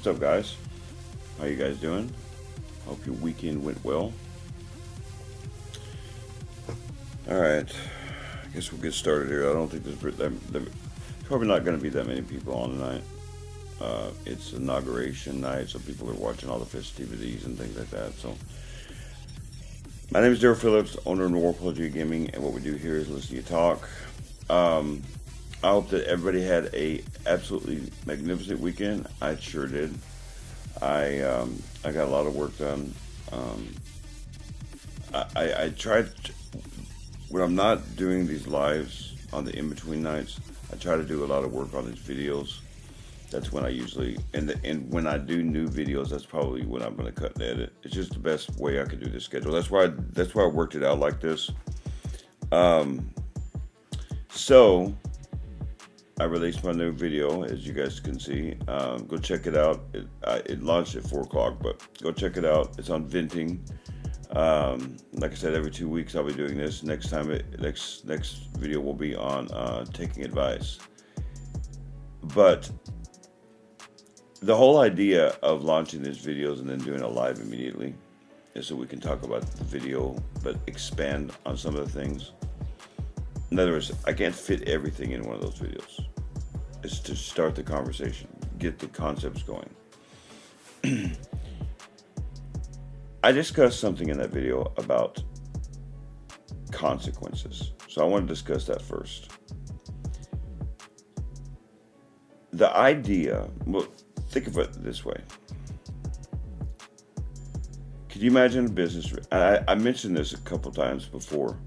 What's up, guys? How you guys doing? Hope your weekend went well. All right, I guess we'll get started here. I don't think there's probably not going to be that many people on tonight. It's inauguration night, so people are watching all the festivities and things like that. So, my name is Daryl Phillips, owner of Warpology Gaming, and what we do here is listen to you talk. I hope that everybody had a absolutely magnificent weekend. I sure did. I got a lot of work done. I tried when I'm not doing these lives on the in-between nights. I try to do a lot of work on these videos. That's when I usually and when I do new videos, that's probably when I'm going to cut and edit. It's just the best way I can do this schedule. That's why I worked it out like this. So I released my new video, as you guys can see. Go check it out. It launched at 4 o'clock, but go check it out. It's on venting. Like I said, every 2 weeks I'll be doing this. Next video will be on taking advice. But the whole idea of launching these videos and then doing a live immediately is so we can talk about the video, but expand on some of the things. In other words, I can't fit everything in one of those videos. It's to start the conversation, get the concepts going. I discussed something in that video about consequences. So I want to discuss that first. The idea, well, think of it this way. Could you imagine a business, I mentioned this a couple times before.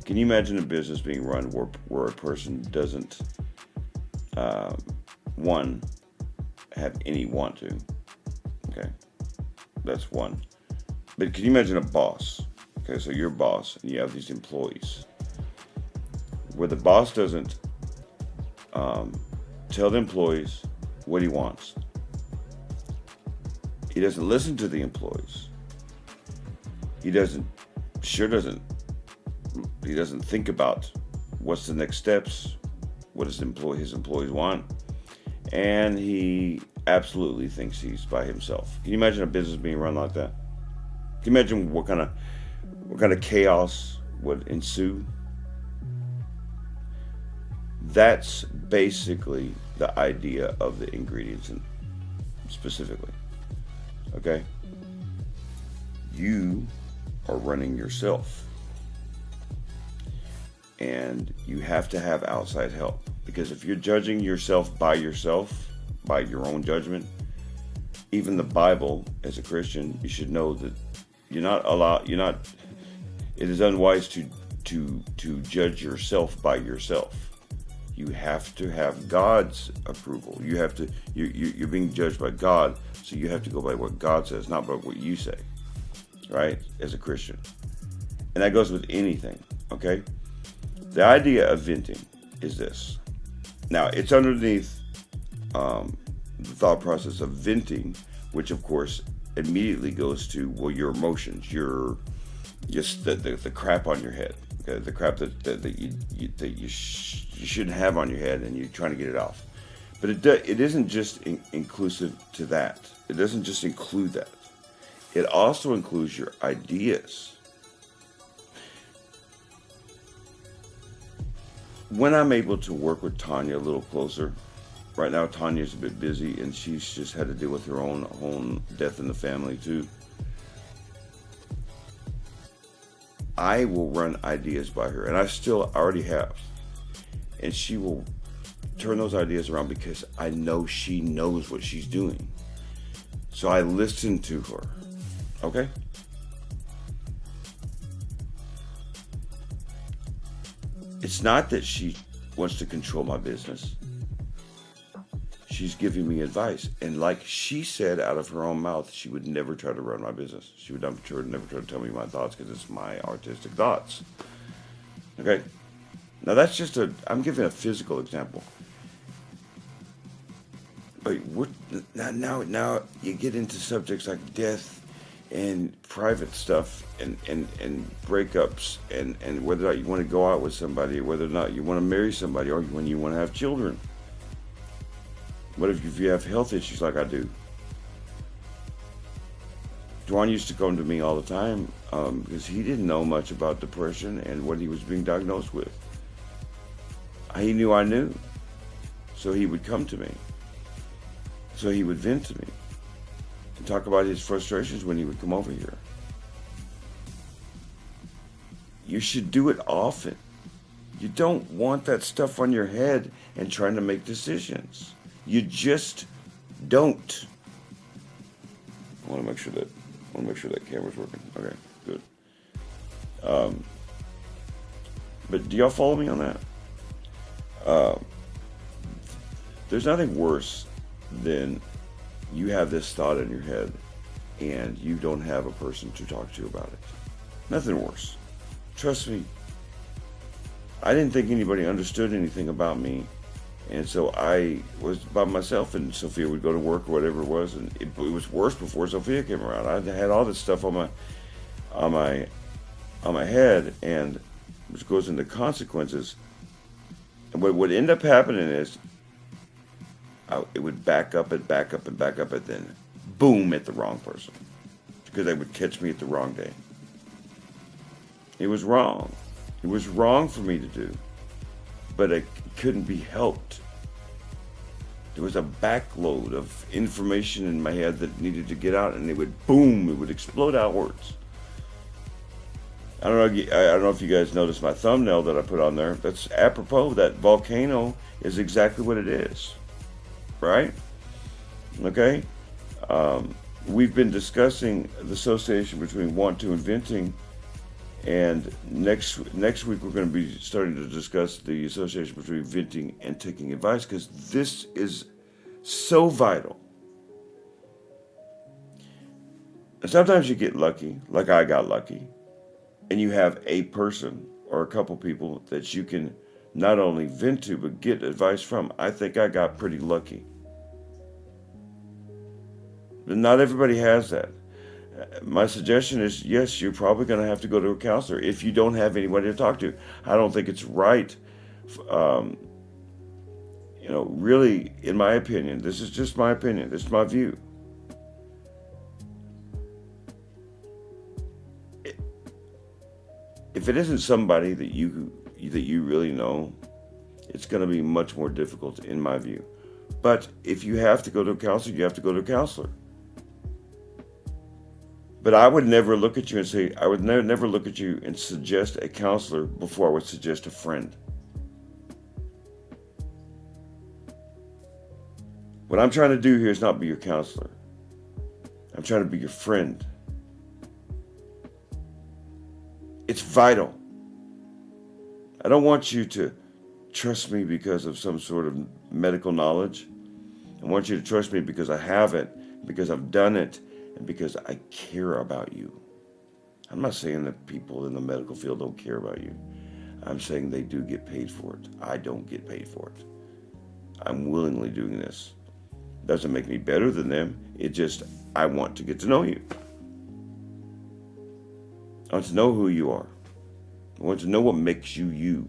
Can you imagine a business being run where a person doesn't, have any want to? Okay, that's one. But can you imagine a boss? Okay, so you're a boss and you have these employees where the boss doesn't tell the employees what he wants. He doesn't listen to the employees. He doesn't think about what's the next steps, what does his employees want, and he absolutely thinks he's by himself. Can you imagine a business being run like that? Can you imagine what kind of chaos would ensue? That's basically the idea of the ingredients specifically. Okay? You are running yourself. And you have to have outside help. Because if you're judging yourself, by your own judgment, even the Bible, as a Christian, you should know that it is unwise to judge yourself by yourself. You have to have God's approval. You're being judged by God, so you have to go by what God says, not by what you say, right? As a Christian. And that goes with anything, okay? The idea of venting is this. Now, it's underneath the thought process of venting, which of course immediately goes to, well, your emotions, your just the crap on your head, okay? The crap that you shouldn't have on your head, and you're trying to get it off. But it isn't just inclusive to that. It doesn't just include that. It also includes your ideas. When I'm able to work with Tanya a little closer, right now Tanya's a bit busy and she's just had to deal with her own death in the family too. I will run ideas by her, and I already have. And she will turn those ideas around because I know she knows what she's doing. So I listen to her. Okay? It's not that she wants to control my business. She's giving me advice. And like she said out of her own mouth, she would never try to run my business. She would never try to tell me my thoughts because it's my artistic thoughts. Okay? Now that's just I'm giving a physical example. But now you get into subjects like death and private stuff and breakups and whether or not you want to go out with somebody, or whether or not you want to marry somebody, or when you want to have children. What if you have health issues like I do? Dwan used to come to me all the time because he didn't know much about depression and what he was being diagnosed with. He knew I knew, so he would come to me. So he would vent to me and talk about his frustrations when he would come over here. You should do it often. You don't want that stuff on your head and trying to make decisions. You just don't. I want to make sure that camera's working. Okay, good. But do y'all follow me on that? There's nothing worse than you have this thought in your head and you don't have a person to talk to about it. Nothing worse. Trust me. I didn't think anybody understood anything about me, and so I was by myself, and Sophia would go to work or whatever it was, and it was worse before Sophia came around. I had all this stuff on my head, and which goes into consequences. And what would end up happening is it would back up and back up and back up, and then boom, at the wrong person, because they would catch me at the wrong day. It was wrong. It was wrong for me to do, but it couldn't be helped. There was a backload of information in my head that needed to get out, and it would boom, it would explode outwards. I don't know if you guys noticed my thumbnail that I put on there. That's apropos. That volcano is exactly what it is, right? Okay. We've been discussing the association between want to and venting. And next week we're going to be starting to discuss the association between venting and taking advice, because this is so vital. And sometimes you get lucky, like I got lucky, and you have a person or a couple people that you can not only vent to but get advice from. I think I got pretty lucky. But not everybody has that. My suggestion is, yes, you're probably going to have to go to a counselor if you don't have anybody to talk to. I don't think it's right. Really, in my opinion, this is just my opinion. This is my view. If it isn't somebody that you really know, it's going to be much more difficult, in my view. But if you have to go to a counselor, you have to go to a counselor. But I would never look at you and say, I would never look at you and suggest a counselor before I would suggest a friend. What I'm trying to do here is not be your counselor. I'm trying to be your friend. It's vital. I don't want you to trust me because of some sort of medical knowledge. I want you to trust me because I have it, because I've done it, and because I care about you. I'm not saying that people in the medical field don't care about you. I'm saying they do get paid for it. I don't get paid for it. I'm willingly doing this. Doesn't make me better than them. It just, I want to get to know you. I want to know who you are. I want to know what makes you you.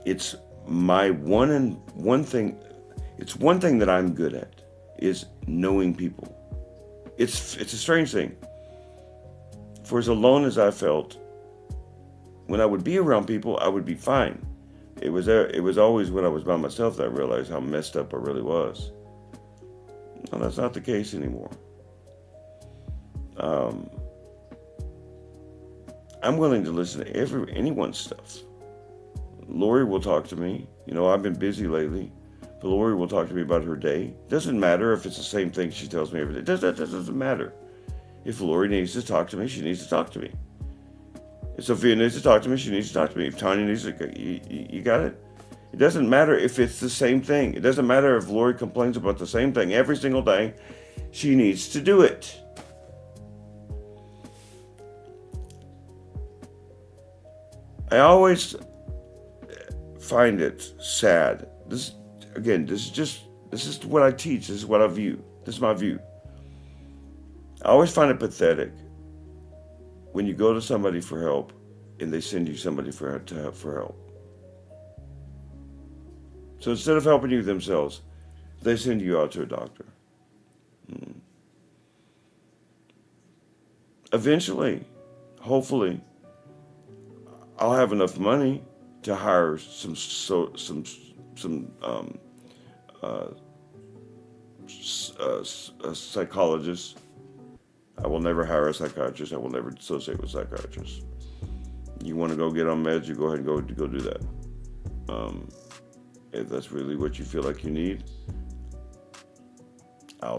It's my one thing. It's one thing that I'm good at, is knowing people. It's a strange thing. For as alone as I felt, when I would be around people, I would be fine. It was always when I was by myself that I realized how messed up I really was. No, that's not the case anymore. I'm willing to listen to anyone's stuff. Lori will talk to me. I've been busy lately. But Lori will talk to me about her day. Doesn't matter if it's the same thing she tells me every day. That doesn't matter. If Lori needs to talk to me, she needs to talk to me. If Sophia needs to talk to me, she needs to talk to me. If Tanya needs to, you got it? It doesn't matter if it's the same thing. It doesn't matter if Lori complains about the same thing every single day. She needs to do it. I always find it sad. This is what I teach. This is what I view. This is my view. I always find it pathetic when you go to somebody for help and they send you somebody for help. So instead of helping you themselves, they send you out to a doctor. eventually, hopefully, I'll have enough money to hire some psychologists. I will never hire a psychiatrist. I will never associate with psychiatrists. You want to go get on meds, you go ahead and go do that. If that's really what you feel like you need, I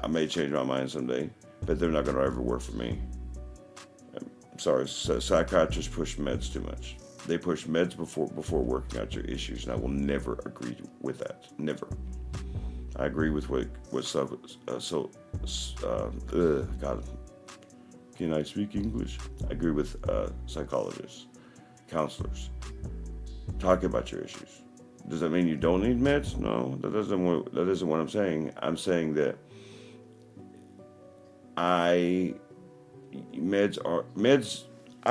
may change my mind someday, but they're not going to ever work for me. I'm sorry, psychiatrists push meds too much. They push meds before working out your issues, and I will never agree with that. Never. I agree with God, can I speak English? I agree with psychologists, counselors. Talk about your issues. Does that mean you don't need meds? No, that isn't what I'm saying. I'm saying that I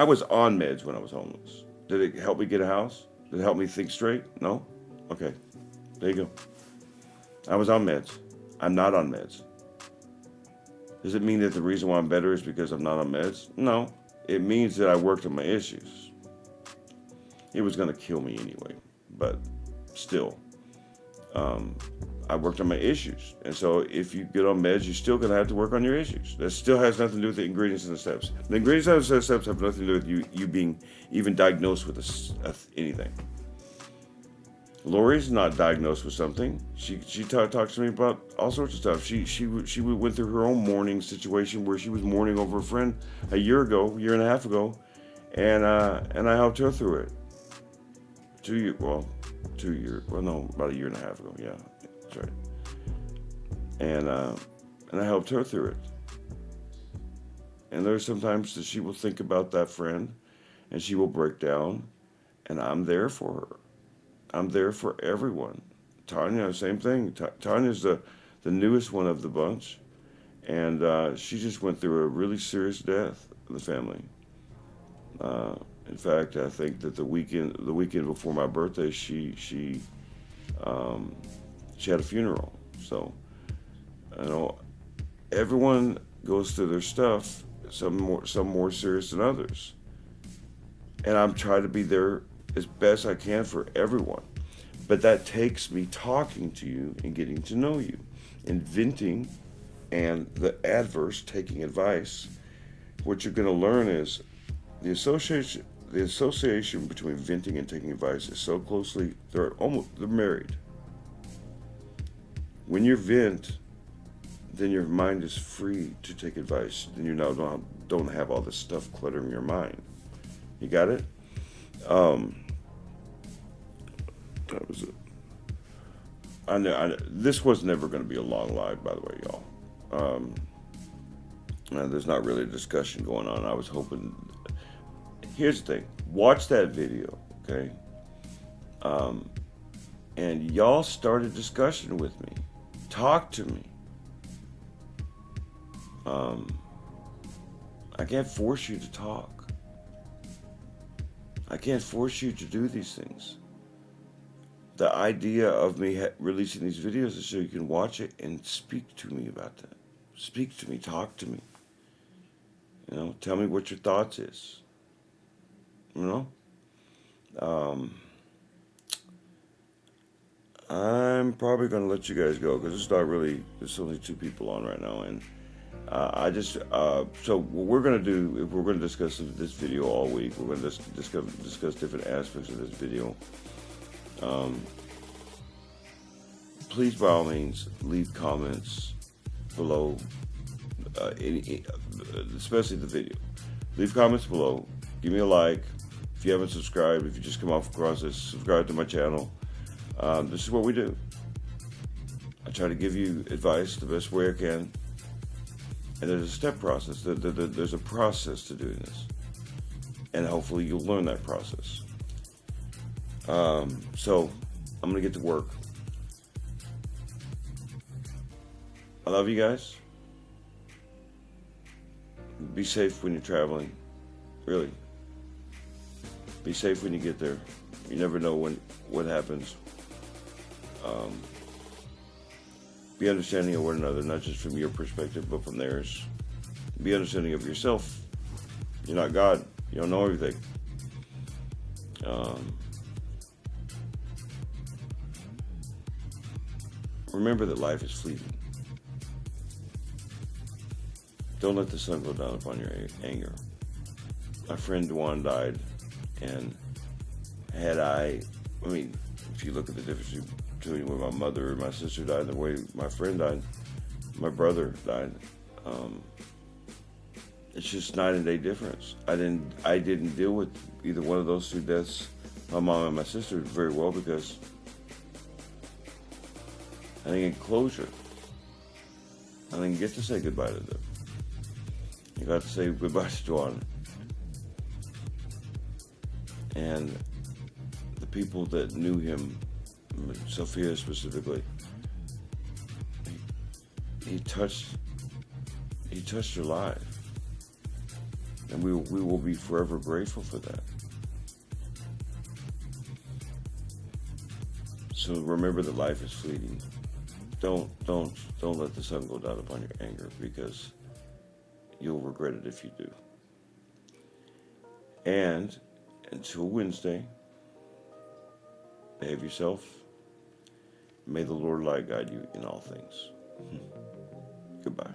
was on meds when I was homeless. Did it help me get a house? Did it help me think straight? No? Okay. There you go. I was on meds. I'm not on meds. Does it mean that the reason why I'm better is because I'm not on meds? No. It means that I worked on my issues. It was going to kill me anyway, but still, I worked on my issues. And so if you get on meds, you're still going to have to work on your issues. That still has nothing to do with the ingredients and the steps. The ingredients and the steps have nothing to do with you being even diagnosed with anything. Lori's not diagnosed with something. She talks to me about all sorts of stuff. She went through her own mourning situation where she was mourning over a friend a year and a half ago, and I helped her through it. About a year and a half ago. Yeah, that's right. And I helped her through it. And there's sometimes that she will think about that friend, and she will break down, and I'm there for her. I'm there for everyone. Tanya, same thing. Tanya's the newest one of the bunch, and she just went through a really serious death in the family. In fact, I think that the weekend before my birthday, she had a funeral. So, everyone goes through their stuff. Some more serious than others, and I'm trying to be there as best I can for everyone. But that takes me talking to you and getting to know you, and venting, and the adverse taking advice. What you're going to learn is the association between venting and taking advice is so closely, they're married. When you vent, then your mind is free to take advice. Then you now don't have all this stuff cluttering your mind. You got it? That was it. I know this was never going to be a long live, by the way, y'all. There's not really a discussion going on. I was hoping. Here's the thing. Watch that video, okay? And y'all start a discussion with me. Talk to me. I can't force you to talk. I can't force you to do these things. The idea of me releasing these videos is so you can watch it and speak to me about that. Speak to me, talk to me. Tell me what your thoughts is. I'm probably going to let you guys go because there's only two people on right now, and so what we're going to do, if we're going to discuss this video all week, we're going to discuss different aspects of this video. Please, by all means, leave comments below, especially the video. Leave comments below. Give me a like. If you haven't subscribed, if you just come across this, subscribe to my channel. This is what we do. I try to give you advice the best way I can. And there's a step process. There's a process to doing this. And hopefully you'll learn that process. So I'm going to get to work. I love you guys. Be safe when you're traveling. Really. Be safe when you get there. You never know what happens. Be understanding of one another, not just from your perspective, but from theirs. be understanding of yourself. You're not God. You don't know everything. Remember that life is fleeting. Don't let the sun go down upon your anger. My friend Juan died, and if you look at the difference between when my mother and my sister died and the way my friend died, my brother died, it's just night and day difference. I didn't deal with either one of those two deaths, my mom and my sister, very well because I didn't get closure. I didn't get to say goodbye to them. I got to say goodbye to Juan. And the people that knew him, Sophia specifically, he touched her life. And we will be forever grateful for that. So remember that life is fleeting. Don't let the sun go down upon your anger, because you'll regret it if you do. And until Wednesday, behave yourself. May the Lord light guide you in all things. Goodbye.